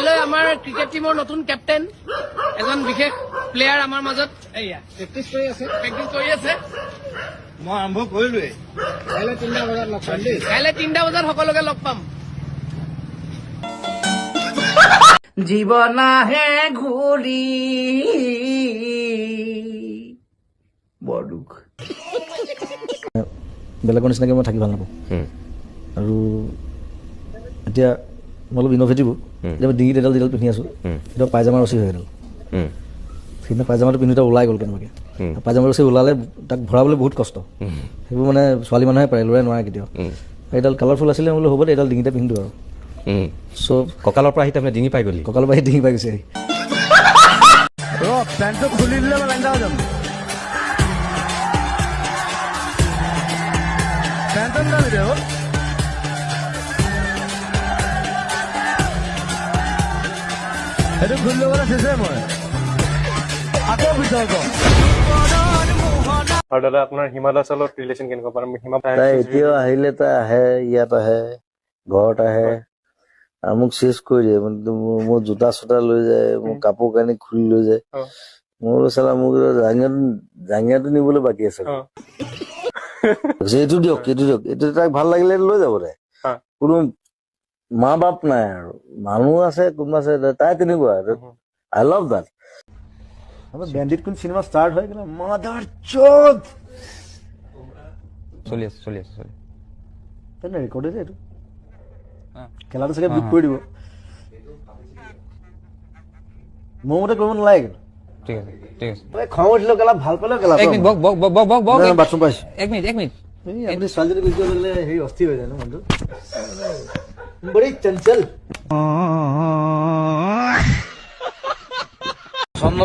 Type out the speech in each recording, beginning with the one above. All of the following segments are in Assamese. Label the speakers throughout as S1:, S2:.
S1: কাইলৈ আমাৰ ক্ৰিকেট টিমৰ নতুন কেপ্টেইন এজন বিশেষ প্লেয়াৰ আমাৰ মাজত প্ৰেক্টিচ কৰি আছে
S2: মই আৰম্ভ কৰিলোৱে
S1: কাইলৈ 3টা বজাত লগ পাম দেই কাইলৈ 3টা বজাত সকলোকে লগ পাম জীৱন আহে ঘূৰি বৰ দুখ
S3: বেলেগৰ নিচিনাকৈ মই থাকি ভাল নাপাওঁ আৰু এতিয়া মই অলপ ইন'ভেটিভো এতিয়া ডিঙিত এডাল যিডাল পিন্ধি আছোঁ এতিয়া পায়জামা ৰচি হৈ এডাল সেইদিনা পায়জামাটো পিন্ধোতে ওলাই গ'ল কেনেবাকৈ পায়জামা ৰচি ওলালে তাক ভৰাবলৈ বহুত কষ্ট সেইবোৰ মানে ছোৱালী মানুহে পাৰে ল'ৰাই নোৱাৰে কেতিয়াও এইডাল কালাৰফুল আছিলে বোলো হ'ব দে এইডাল ডিঙিতে পিন্ধো আৰু চ'
S2: কঁকালৰ পৰা আহি তাৰমানে ডিঙি পাই গ'লি
S3: কঁকালৰ পৰা আহি ডিঙি পাই গৈছে
S2: পেণ্টটো খুলি দিলে মই পেণ্ট যাম পেণ্টত যাবি দে সেইটো খুলি ল'বলৈ চেষ্টা মই আকৌ ভিতৰত
S4: আৰু দাদা আপোনাৰ হিমা দাসৰ লগত ৰিলেশ্যন কেনেকুৱা পাম হিমা
S3: তাই এতিয়াও আহিলে তাই আহে ইয়াত আহে ঘৰত আহে আৰু মোক চেচ কৰি দিয়ে মোৰ জোতা চোতা লৈ যায় মোৰ কাপোৰ কানি খুলি লৈ যায় মোৰ চালা মোক জাঙিয়াটো নিবলৈ বাকী আছে এইটো দিয়ক এইটো তাক ভাল লাগিলে লৈ যাব দে কোনো মা বাপ নাই আৰু মানুহ আছে কোনোবা আছে তাই তেনেকুৱা আই লাভ দেট বেণ্ডিট কোন চিনেমা ষ্টাৰ্ট হৈ গ'লে মাদাৰ চোদ
S2: চলি আছে
S3: ৰেকৰ্ড হৈছে এইটো খেলাটো চাগে বিট কৰি দিব মোৰ মতে কৰিব নালাগে
S2: ঠিক আছে
S3: খং উঠিলেও খেলা ভাল পালেও খেলা বাথৰুম পাইছো
S2: এক মিনিট
S3: আপুনি ছোৱালীজনী গুচি গ'লে হেৰি অস্থিৰ হৈ যায় ন মনটো বড়ি চঞ্চল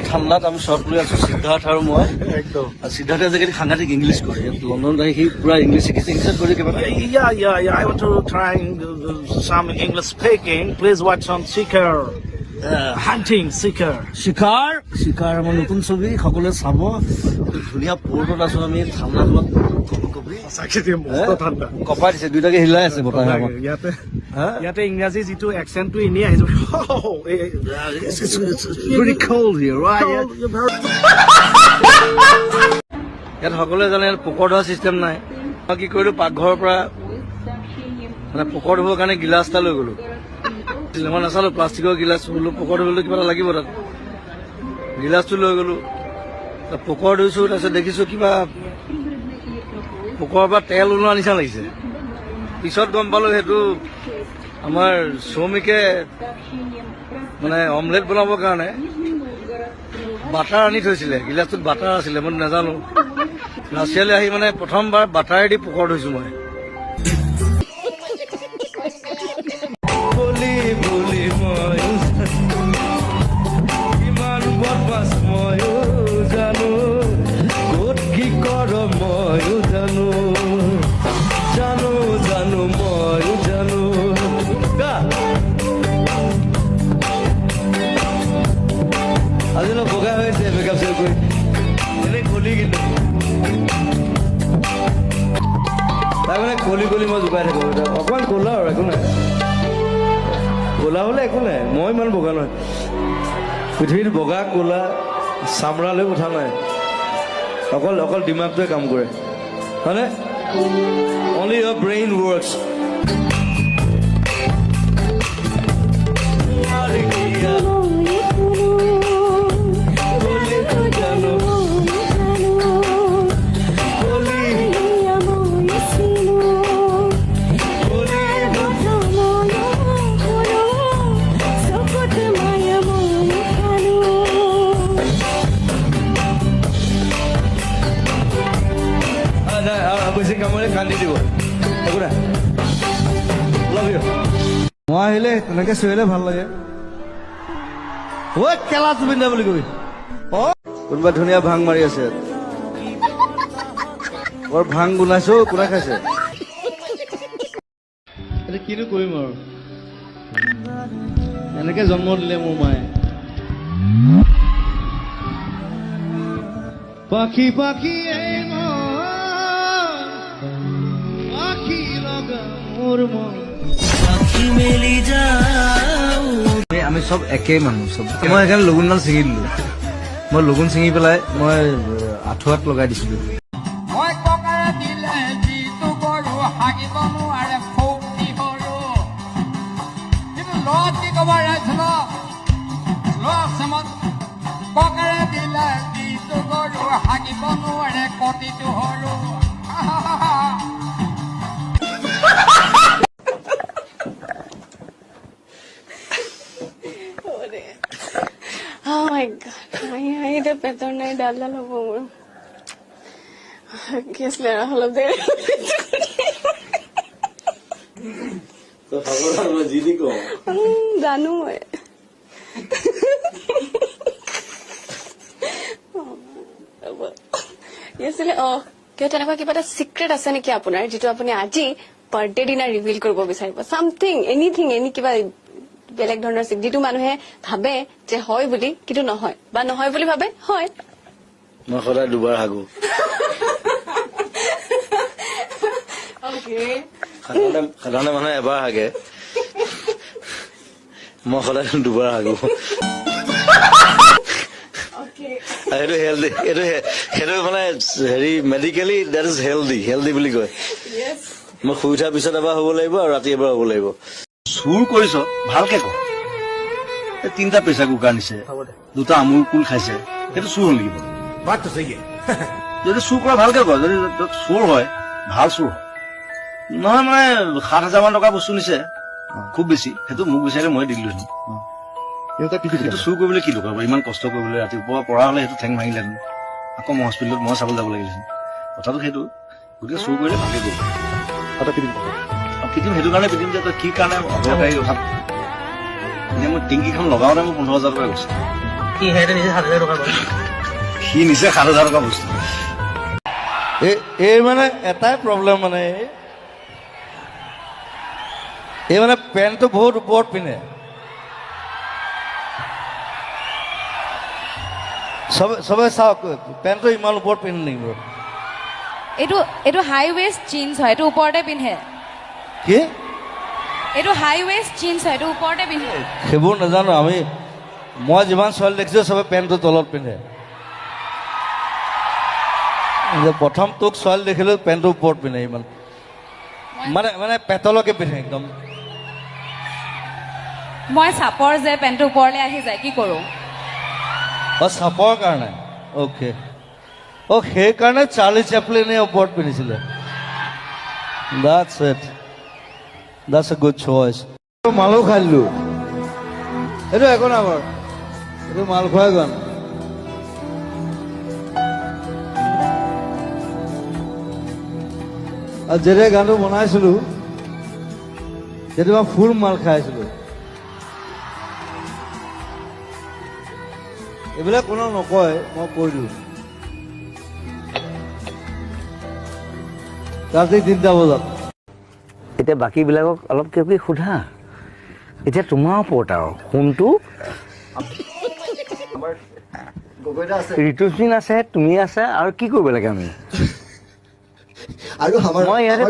S3: ঠাণ্ডাত আমি শ্বৰ্ট লৈ আছো সিদ্ধাৰ্থ আৰু মই একদম সিদ্ধাৰ্থে আজিকালি সাংঘাতিক ইংলিছ কৰে লণ্ডনত আহি সি পুৰা ইংলিছ শিকিছে ইংলিছত কৰি কিবা
S5: I want to try some English speaking. Please watch on Seeker. Hunting Seeker.
S3: শিকাৰ আমাৰ নতুন ছবি সকলোৱে চাব ধুনীয়া পৰ্টত আছো আমি ঠাণ্ডা কপাই দিছে দুইটাকে হিলাই আছে বতাহে আমাক
S5: ইয়াতে ইংৰাজী যিটো একচেণ্টটো এনেই আহিছে
S3: ইয়াত সকলোৱে জানে ইয়াত পোকৰ ধোৱা চিষ্টেম নাই মই কি কৰিলো পাকঘৰৰ পৰা মানে পোকৰ ধুবৰ কাৰণে গিলাচ এটা লৈ গ'লো মই নাচালো প্লাষ্টিকৰ গিলাচ বোলো পোকৰ ধুবলৈ কিবা এটা লাগিব তাত গিলাচটো লৈ গ'লো পোকৰ ধুইছো তাৰপিছত দেখিছো কিবা পোকৰ পৰা তেল ওলোৱা নিচিনা লাগিছে পিছত গম পালো সেইটো আমাৰ শ্ৰমিকে মানে অমলেট বনাবৰ কাৰণে বাটাৰ আনি থৈছিলে গিলাচটোত বাটাৰ আছিলে মই নাজানো ৰাছিয়ালৈ আহি মানে প্ৰথমবাৰ বাটাৰেদি পোকৰ ধুইছো মই আজি বগা হৈছে মেকআপ চেক কৰি এনেই কলি কিন্তু তাৰ মানে কলি মই জোকাই থাকো অকণমান ক'লা আৰু একো নাই ক'লা হ'লে একো নাই মই ইমান বগা নহয় পৃথিৱীত বগা ক'লা চামৰালৈ কথা নাই অকল দিমাগটোৱে কাম কৰে হয়নে অনলি ইয়ৰ ব্ৰেইন ৱৰ্কছ কামৰে কান্দি দিব একো নাই লাভ ইউ মই আহিলে তেনেকে চিঞৰিলে ভাল লাগে ঐ কেলা জুবিন দা বুলি কবি কোনোবা ধুনীয়া ভাং মাৰি আছে বৰ ভাং গুনাইছো কোনে খাইছে এতিয়া কিনো কৰিম আৰু এনেকে জন্ম দিলে মোৰ মায়ে পাখি পাখি আমি চব একেই মানুহ চব মই সেইকাৰণে লগুণডাল ছিঙি দিলোঁ মই লগুণ ছিঙি পেলাই মই আঁঠুৱাত লগাই দিছিলোঁ
S6: মই ককাৰে দিলে যিটো গৰু হাগিব নোৱাৰে ফৌকি সৰু কিন্তু লত কি ক'ব ৰাইছিল ককাৰে দিলে যিটো গৰু হাগিব নোৱাৰে কটিটো সৰু
S7: Oh my god, I hate a better night. Dalla lo mo. Guess le all of there.
S3: তো খবৰ মই জিদি কওঁ
S7: জানো মই আছিলে কিয় তেনেকুৱা কিবা এটা চিক্ৰেট আছে নেকি আপোনাৰ যিটো আপুনি আজি বাৰ্থডে দিনা ৰিভিল কৰিব বিচাৰিব চামথিং এনিথিং এনি কিবা বেলেগ ধৰণৰ যিটো মানুহে ভাবে যে হয় বুলি কিন্তু নহয় বা নহয় বুলি ভাবে হয়
S3: মই সদায় দুবাৰ হাগো সাধাৰণতে মানুহে এবাৰ হাগে মই সদায় দুবাৰ হাগো সেইটো হেল্ডি সেইটো মানে হেৰি মেডিকেলি দেট ইজ হেল্ডি বুলি কয় মই শুই উঠাৰ পিছত এবাৰ হ'ব লাগিব আৰু ৰাতি এবাৰ হ'ব লাগিব চুৰ কৰিছ ভালকে ক তিনিটা প্ৰেচাৰ কুকাৰ নিছে দুটা আমুল কুল খাইছে সেইটো চুৰ হ'ল নেকি যদি চুৰ কৰা ভালকে ক যদি চুৰ হয় ভাল চুৰ হয় নহয় মানে 7,000 মান টকা বস্তু নিছে খুব বেছি সেইটো মোক বিচাৰিলে মই দিলো সেইটো চুৰ কৰিবলৈ কি দৰকাৰ ইমান কষ্ট কৰিবলৈ ৰাতিপুৱা পৰা হলে সেইটো ঠেং ভাঙিলেহেঁতেন আকৌ মই হস্পিটেলত মই চাবলৈ যাব লাগিলেহেঁতেন কথাটো সেইটো গতিকে চুৰ কৰিলে ভালকে কৰিব পিটিম সেইটো কাৰণে পিটিম যে তই কি কাৰণে অদৰকাৰী কথা এতিয়া মই টেংকিখন লগাওঁতে মোৰ 15,000 টকা গৈছে সি নিচে 7,000 টকা বস্তু এই মানে এটাই প্ৰব্লেম মানে এই মানে পেণ্টটো বহুত ওপৰত পিন্ধে চবে চাওক পেণ্টটো ইমান ওপৰত পিন্ধে নেকি
S8: এইটো হাই ৱেষ্ট জিন্স হয় এইটো ওপৰতে পিন্ধে
S3: কি
S8: এইটো হাই ৱেষ্ট জিন্স হয় এইটো ওপৰতে পিন্ধে
S3: সেইবোৰ নাজানো মই যিমান ছোৱালী দেখিছো চবে পেণ্টটো তলত পিন্ধে প্ৰথম তোক ছোৱালী দেখিলো পেণ্টটো ওপৰত পিন্ধে ইমান মানে পেটলৈকে পিন্ধে একদম
S8: মই চাপৰ যে পেণ্টটো ওপৰলৈ আহি যায় কি কৰো
S3: চাপৰ কাৰণে অ'কে সেইকাৰণে চাৰ্লি চেপলিনে ওপৰত পিন্ধিছিলে That's a good choice. মালো খাই দিলো এইটো একো নাই বাৰু এইটো মাল খোৱাই গান আৰু যেতিয়া গানটো বনাইছিলো তেতিয়া ফুল মাল খাইছিলো এইবিলাক কোনো নকয় মই কৈ দিওঁ ৰাতি 3টা বজাত এতিয়া বাকীবিলাকক অলপ কিবা কিবি সোধা এতিয়া তোমাৰ ওপৰত আৰু কোনটো ঋতুস্বিন আছে তুমি আছে আৰু কি কৰিব লাগে আমি
S9: আৰু আমাৰ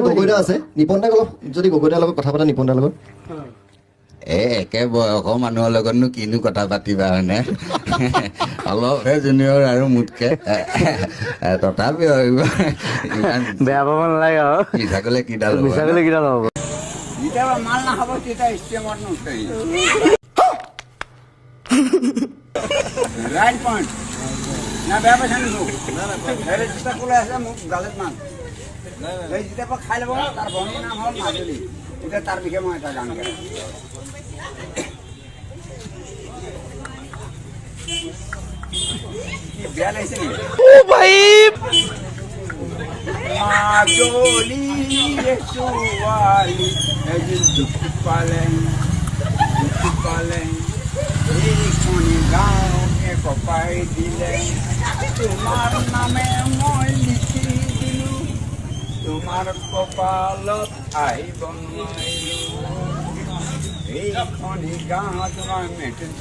S9: গগৈদা আছে নিপনদাক অলপ যদি গগৈদাৰ লগত কথা পাতা নিপনদাৰ লগত
S10: একে বয়সৰ মানুহৰ লগতনো কিনো কথা পাতিবা হয়নে অলপহে জুনিয়ৰ আৰু মোতকে তথাপিও
S3: বেয়া পাব নালাগে আৰু
S10: মিছা কলে কিডাল
S3: হ'ব
S10: যেতিয়া মাল নাখাব তেতিয়া ষ্টেমত নুঠেই ৰাইট পইণ্ট না বেয়া পাইছা নেকি যেতিয়া ক'লে আছে মোক গালত মান যেতিয়া পৰা খাই ল'ব তাৰ ভনীৰ নাম হ'ল মাজুলী এতিয়া তাৰ বিষয়ে মই এটা গান গাই বেয়া লাগিছে নেকি মাজুলী ছোৱালী এদিন দুখ পালে এইখনি গাঁৱকে কপাই দিলে তোমাৰ নামে মই লিখি দিলো তোমাৰ কপালত আহিব নোৱাৰিলো এইখনি গাঁও তোমাৰ মেট্ৰিক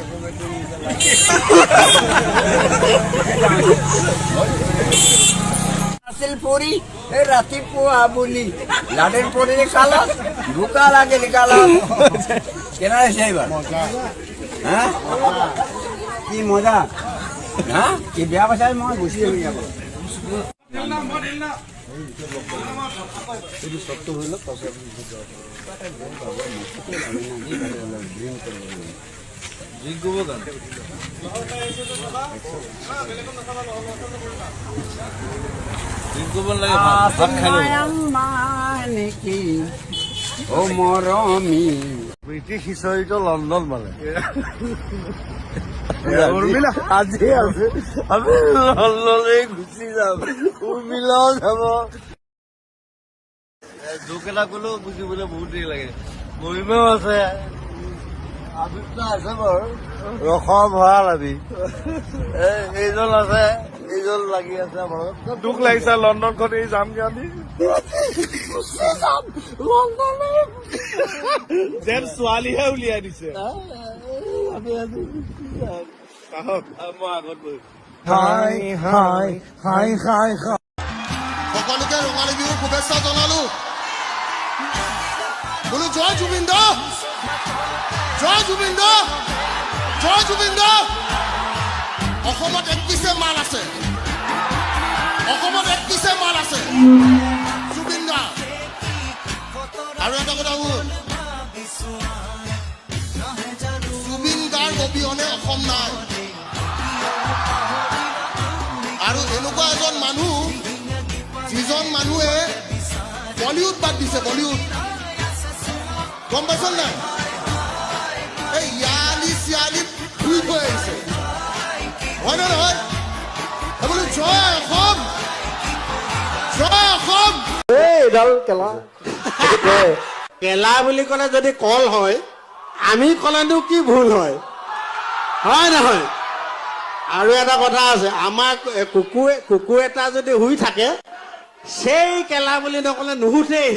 S10: আছিল পৰি এই ৰাতিপুৱা বুলি লাডেন পৰি কালত বোকা লাগিল কালত কেনে আহিছে এইবাৰ হা কি মজা হা কি বেয়া পাইছা মই গুচি যাবি আকৌ নেকি ও মৰমী
S2: ব্ৰিটিছ হিষ্টৰীটো লণ্ডন মানে আজি আছে আমি লণ্ডনে গুচি যাম উৰ্মিলাও যাব জোক এটা ক'লেও বুজিবলৈ বহুত দেৰি লাগে মহিমাও আছে আবিৰ্তা আছে বাৰু ৰসৰ ভঁৰাল আমি এইজন আছে এইজন লাগি আছে আমাৰ
S4: দুখ লাগিছে লণ্ডনখন এই যাম আমি যেন ছোৱালীহে উলিয়াই দিছে মই আগত বহি
S2: হাই হাই হাই হাই হাই
S9: সকলোকে ৰঙালী বিহুৰ শুভেচ্ছা জনালো বোলো জয় জুবিন দা জয় জুবিন দা জয় জুবিন দা অসমত 31 মাল আছে অসমত 31 মাল আছে জুবিন দা আৰু এটা কথা শুন জুবিন গাৰ অবিহনে অসম নাই আৰু এনেকুৱা এজন মানুহ যিজন মানুহে বলিউড বাদ দিছে বলিউড গম পাইছ নাই এই ইয়ালি চিয়ালি ঘূৰি থৈ আহিছে হয় নে নহয় বোলো জয় অসম জয় অসম
S2: এইডাল কেলা
S5: কেলা বুলি ক'লে যদি কল হয় আমি ক'লেনো কি ভুল হয় হয় নহয় আৰু এটা কথা আছে আমাৰ কুকুৰ এটা যদি শুই থাকে সেই কেলা বুলি নক'লে নুশুঠেই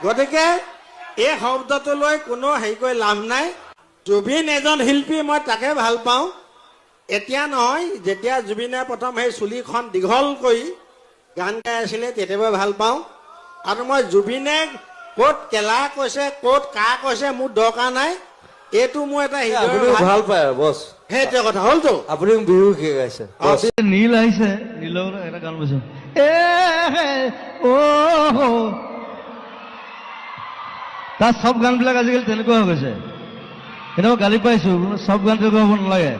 S5: গতিকে এই শব্দটো লৈ কোনো হেৰি কৰি লাভ নাই জুবিন এজন শিল্পী মই তাকে ভাল পাওঁ এতিয়া নহয় যেতিয়া জুবিনে প্ৰথম সেই চুলিখন দীঘল কৰি গান গাই আছিলে তেতিয়াবা ভাল পাওঁ আৰু মই জুবিনে ক'ত কেলা কৈছে ক'ত কা কৈছে মোৰ দৰকাৰ নাই এইটো মোৰ এটা
S2: ভাল পায় বছ
S5: সেইটোৱে কথা হ'লতো
S2: আপুনি বিহু শিকাইছে
S3: নীল আহিছে নীলৰ এটা গান বৈছো তাৰ চব গানবিলাক আজিকালি তেনেকুৱা হৈ গৈছে এতিয়া গালি পাইছো চব গান তেনেকুৱা হ'ব নালাগে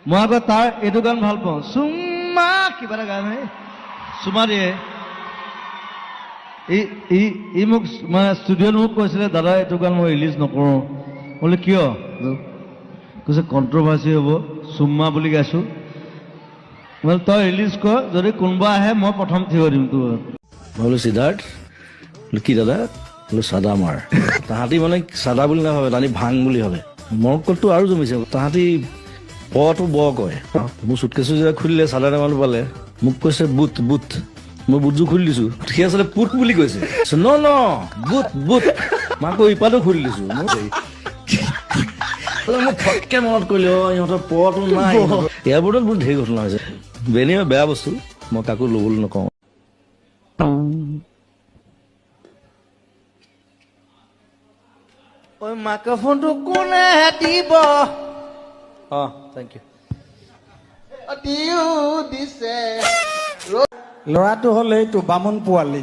S3: মই আকৌ তাৰ এইটো গান ভাল পাওঁ চুমা কিবা এটা গান চুমা দিয়ে ই মোক মানে ষ্টুডিঅ'ত মোক কৈছিলে দাদা এইটো গান মই ৰিলিজ নকৰোঁ বোলে কিয় কৈছে কণ্ট্ৰভাৰ্চি হ'ব চুম্মা বুলি গাইছোঁ বোলে তই ৰিলিজ কৰ যদি কোনোবা আহে মই প্ৰথম থিয় দিম তোৰ মই বোলো সিদ্ধাৰ্থ বোলো কি দাদা বোলো চাদা মাৰ তাহাঁতি মানে চাদা বুলি নাভাবে তাহাঁতি ভাং বুলি ভাবে মৰকলটো আৰু জমিছে তাহাঁতি পটো ব কয় মোৰ চুটকেছো যেতিয়া খুলিলে চাদা মানুহ পালে মোক কৈছে বুট বুট মই বুটযোৰ খুলি দিছো সি আচলতে পুট বুলি কৈছে ন ন বুট বুট মই আকৌ ইপাতো খুলি দিছো মোক ফটকে মনত কৰিলে ইহঁতৰ পটো নাই এয়াৰপৰ্টত বহুত ঢেৰ ঘটনা হৈছে বেনি বেয়া বস্তু মই কাকো ল'বলৈ নকওঁ
S2: মাইক্ৰফোনটো কোনে দিব
S3: থেংক ইউ
S2: দিও দিছে
S5: ল'ৰাটো হ'ল এইটো বামুণ পোৱালি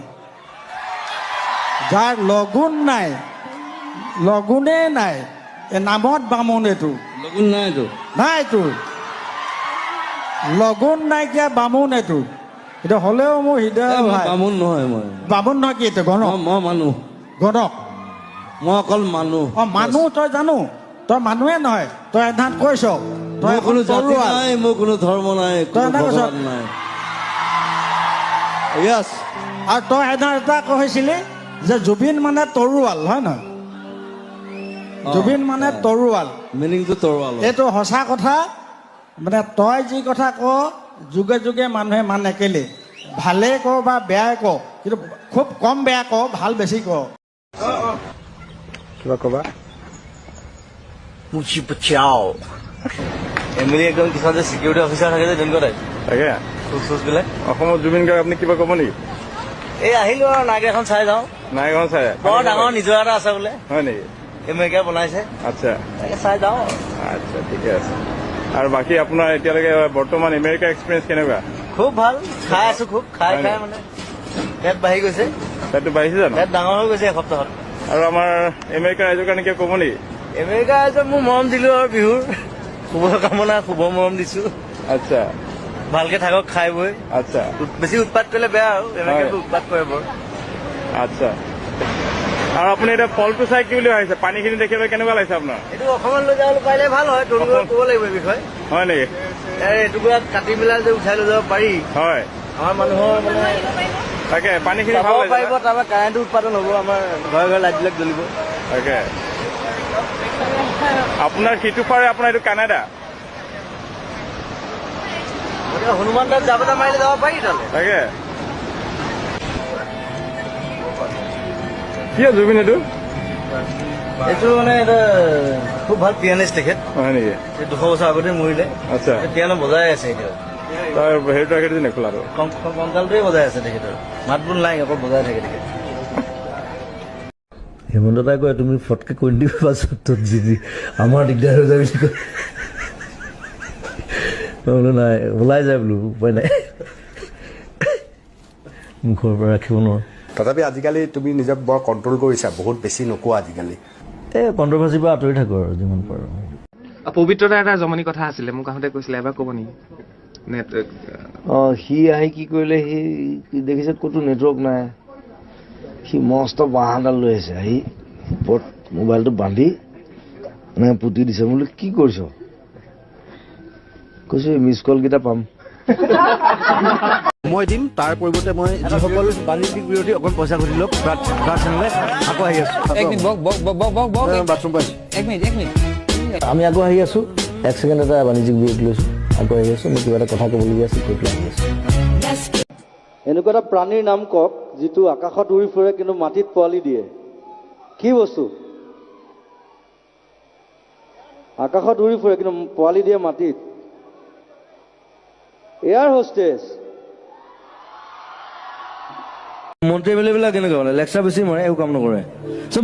S5: যাৰ লগুণ নাই লগুণেই নাই এই নামত বামুণ এইটো
S3: লগুণ নাইতো
S5: নাইতো লগুণ নাইকিয়া বামুণ এইটো এইটো হ'লেও মোৰ হৃদয় ভাই
S3: বামুণ নহয় মই
S5: বামুণ নহয় কি এইটো গণক
S3: মই মানুহ
S5: গণক
S3: মই অকল মানুহ
S5: মানুহ তই জানো তই মানুহে নহয় তই এধাত কৈছ তই
S3: মোৰ কোনো জাতি নাই মোৰ কোনো ধৰ্ম নাই
S5: তই
S3: কোনো
S5: এটা কৈছ
S3: ভগৱান নাই য়েছ
S5: আৰু তই এধাত এটা কৈছিলি যে জুবিন মানে তৰোৱাল হয় নহয় জুবিন মানে তৰোৱাল
S3: মিনিংটো তৰোৱাল
S5: এইটো সঁচা কথা মানে তই যি কথা ক যুগে যুগে মানুহে মানে কেলে ভালে ক বা বেয়াই ক কিন্তু খুব কম বেয়া ক ভাল বেছি ক
S4: কিবা ক'বা
S2: মুচি পচাও এমএলএ একদম কিছুমান যে চিকিউৰিটি অফিচাৰ থাকে যে তেনেকুৱা টাইপ
S4: তাকে
S2: বিলাক
S4: অসমত জুবিন গাৰ্গ আপুনি কিবা ক'ব নেকি
S2: এই আহিলো আৰু নাইক এখন চাই যাওঁ
S4: নাইখন চাই
S2: বৰ ডাঙৰ নিজৰ এটা আছে বোলে
S4: হয় নেকি
S2: আমেৰিকা বনাইছে
S4: আচ্ছা
S2: তাকে চাই যাওঁ
S4: আচ্ছা ঠিকে আছে আৰু বাকী আপোনাৰ এতিয়ালৈকে বৰ্তমান আমেৰিকা এক্সপিৰিয়েঞ্চ কেনেকুৱা
S2: খুব ভাল খাই আছো খুব খাই খাই মানে পেট বাঢ়ি গৈছে
S4: পেটটো বাঢ়িছে জানো
S2: পেট ডাঙৰ হৈ গৈছে এসপ্তাহত
S4: আৰু আমাৰ আমেৰিকা ৰাইজৰ কাৰণে কিয় ক'ব নেকি
S2: আমেৰিকা ৰাইজক মোৰ মৰম দিলো আৰু বিহুৰ শুভকামনা শুভ মৰম দিছো
S4: আচ্ছা
S2: ভালকে থাকক খাই বৈ
S4: আচ্ছা
S2: বেছি উৎপাত কৰিলে বেয়া আৰু আমেৰিকাটো উৎপাত কৰে বৰ
S4: আচ্ছা আৰু আপুনি এতিয়া ফলটো চাই কি বুলি ভাবিছে পানীখিনি দেখিবলৈ কেনেকুৱা লাগিছে আপোনাৰ
S2: এইটো অসমত লৈ যাবলৈ পাৰিলে ভাল হয় তৰুণক ক'ব লাগিব এই বিষয়ে
S4: হয় নেকি
S2: এইটুকুৰা কাটি পেলাই যে উঠাই লৈ যাব পাৰি
S4: হয়
S2: আমাৰ মানুহৰ মানে
S4: তাকে পানীখিনি
S2: যাব
S4: ভাল লাগিছে
S2: পাৰিব তাৰপৰা কাৰেণ্টটো উৎপাদন হ'ব আমাৰ ঘৰে ঘৰে লাইটবিলাক জ্বলিব
S4: তাকে আপোনাৰ সিটো পাৰে আপোনাৰ এইটো কানাডা
S2: গতিকে হনুমান দাস জাবতা মাৰিলে যাব পাৰি তালৈ
S4: তাকে কি জুবিন এইটো
S2: এইটো মানে এটা খুব ভাল পিয়ানিষ্ট তেখেত
S4: হয় নেকি
S2: 200 বছৰ আগতে মৰিলে
S4: আচ্ছা
S2: পিয়ানো বজাই আছে এতিয়া
S4: তাৰ হেৰিটো ৰাখি দিছে নে খোলাটো
S2: কংকালটোৱে বজাই আছে তেখেতৰ মাত বোল নাই অকল বজাই থাকে তেখেত
S3: হেমন্ত দাই কয় তুমি ফটকে কৈ দিবা পাছত যদি আমাৰ দিগদাৰ হৈ যায় বুলি কয় বোলো নাই ওলাই যায় বোলো উপায় নাই মুখৰ পৰা ৰাখিব নোৱাৰো
S11: তথাপি আজিকালি তুমি নিজক বৰ কণ্ট্ৰল কৰিছা বহুত বেছি নোকোৱা আজিকালি
S3: এই কণ্ট্ৰভাৰ্চিৰ পৰা আঁতৰি থাকো আৰু যিমান পাৰো
S1: পবিত্ৰতা এটা জমনি কথা আছিলে মোক আহোঁতে কৈছিলে এবাৰ ক'ব নেকি
S3: সি আহি কি কৰিলে সি দেখিছে ক'তো নেটৱৰ্ক নাই সি মস্ত বাঁহ এডাল লৈ আহিছে আহি ওপৰত মোবাইলটো বান্ধি এনেকৈ পুতি দিছে বোলো কি কৰিছ কৈছো মিছ কল কেইটা পাম
S11: মই দিম তাৰ পৰিৱৰ্তে মই
S3: যিসকল বাণিজ্যিক বিৰোধী অকণ পইচা ঘটি লওক চেনেলে আকৌ আহি আছো বাথৰুম পাইছো আমি আকৌ আহি আছো 1 ছেকেণ্ড এটা বাণিজ্যিক বিৰোধী লৈছো আকৌ আহি আছো মই কিবা এটা কথা ক'বলগীয়া আছে কৈ পেলাই আহি আছো এনেকুৱা এটা প্ৰাণীৰ নাম কওক যিটো আকাশত উৰি ফুৰে কিন্তু মাটিত পোৱালি দিয়ে কি বস্তু আকাশত উৰি ফুৰে কিন্তু পোৱালি দিয়ে মাটিত এয়াৰ হোষ্টেছ মন্ত্ৰী এম এল এ বিলাক কেনেকুৱা মানে লেকচাৰ বেছি মাৰে একো কাম নকৰে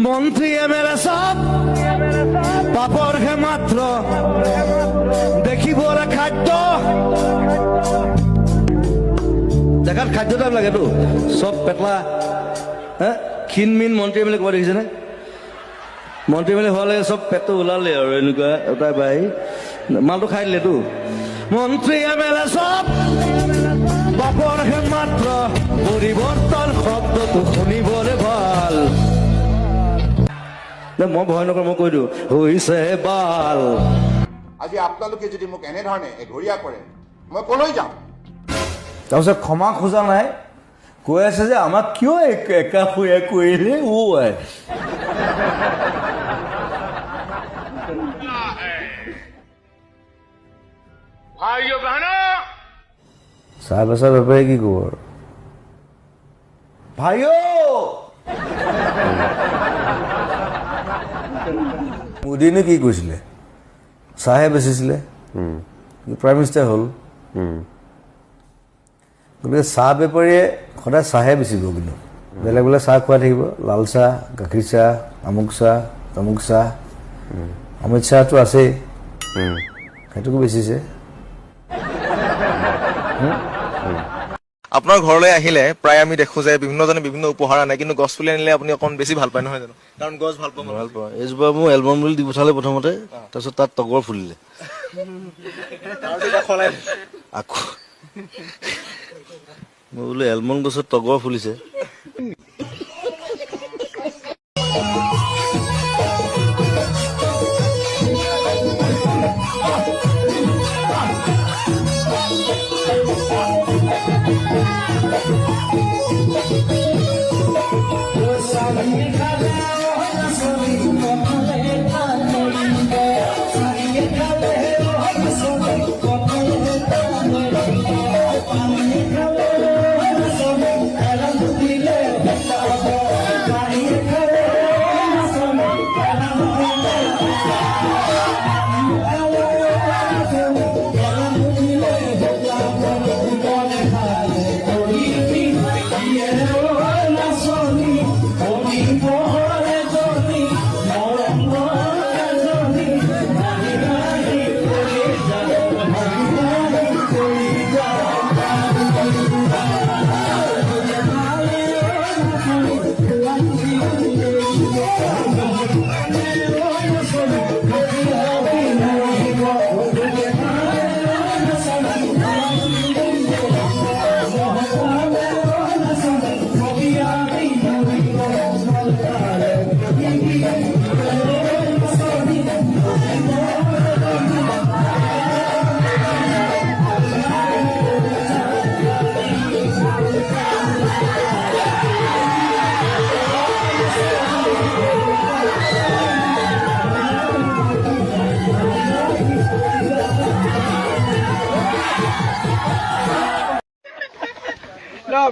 S3: মন্ত্ৰী এম এল এ চব পাপৰহে মাত্ৰ দেখিবলৈ খাদ্য দেখাত খাদ্য টাইপ লাগেতো চব পেটলা ক্ষীণ মিন মন্ত্ৰী এম এল এ ক'ব দেখিছেনে মন্ত্ৰী এম এল এ হোৱা লাগে চব পেটটো ওলালে আৰু এনেকুৱা এটাই বাই মালটো খাই দিলেতো মন্ত্ৰী এম এল এ চব বাপৰহে মাত্ৰ পৰিৱৰ্তন শব্দটো শুনিবলৈ ভাল মই ভয় নকৰোঁ মই কৈ দিওঁ হৈছে বাল
S9: আজি আপোনালোকে যদি মোক এনেধৰণে এঘৰীয়া কৰে মই কলৈ যাম
S3: তাৰপিছত ক্ষমা খোজা নাই কৈ আছে যে আমাক কিয় একা শুয়া কৰিলে চাহ বেচা বেপাৰী কি কব আৰু ভাইও মোদীনে কি কৈছিলে চাহে বেচিছিলে প্ৰাইম মিনিষ্টাৰ হ'ল গতিকে চাহ বেপাৰীয়ে সদায় চাহে বেচিব কিন্তু বেলেগ বেলেগ চাহ খুৱাই থাকিব লাল চাহ গাখীৰ চাহ আমুক চাহ তামুক চাহ অমিত শ্বাহটো আছেই সেইটোকো বেচিছে
S12: আপোনাৰ ঘৰলৈ আহিলে প্ৰায় আমি দেখো যে বিভিন্নজনে বিভিন্ন উপহাৰ আনে কিন্তু গছ পুলি আনিলে আপুনি অকণ বেছি ভাল পায় নহয় জানো কাৰণ গছ ভাল পাওঁ
S3: এইজোপা মোৰ এলবাম বুলি দি পঠালে প্ৰথমতে তাৰপিছত তাত তগৰ ফুলিলে আকৌ মই বোলো এলমন গছত তগৰ ফুলিছে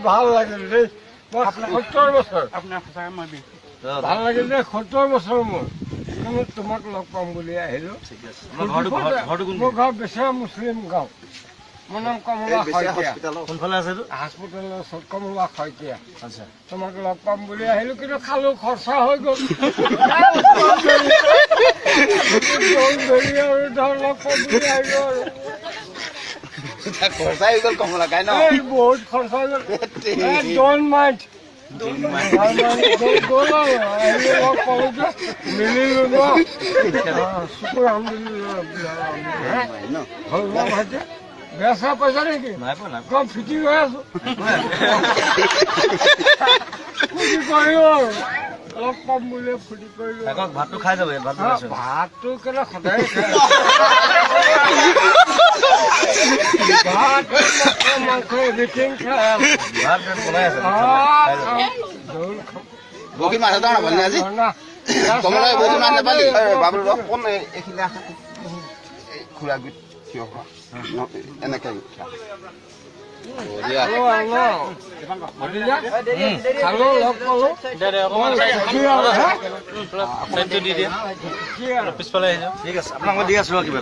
S5: ভাল লাগিল দেই মই 70 বছৰ
S4: আপোনাৰ সঁচাকৈ মই বিষ
S5: ভাল লাগিল দেই 70 বছৰ মোৰ কিন্তু তোমাক লগ পাম বুলি আহিলো মোৰ ঘৰ বেচেৰা মুছলিম গাঁও মোৰ নাম কমলা শইকীয়া
S3: কোনফালে আছে এইটো
S5: হস্পিটেলৰ ওচৰত কমলা শইকীয়া আচ্ছা তোমাক লগ পাম বুলি আহিলো কিন্তু খালো খৰচা হৈ গ'ল আৰু ধৰ লগ পাম বুলি আহিলো আৰু
S10: খৰচা হৈ গ'ল কমলা কাই ন
S5: এই বহুত খৰচা হৈ গ'ল ডোন্ট মাইণ্ড মিলিলো ন শুকুৰ আলহামদুলিল্লাহ বেচা পইচা নেকি কম ফিটিং হৈ আছো ফুটি কৰিলো আৰু লগ পাম বুলি ফুটি কৰিলো
S3: ভাতটো খাই যাব
S5: ভাতটো কেলে সদায় খাই ভাত মাংস এভৰিথিং খাই
S10: বগী মাছ এটা নাপালি আজি কমলা বগী মাছ নাপালি বাবুল কোন এইখিনি খুৰা গুট থিয় হোৱা এনেকে
S5: খালো লগ পালো
S3: পিছফালে আহিছে ঠিক আছে আপোনাক মই দি আছো কিবা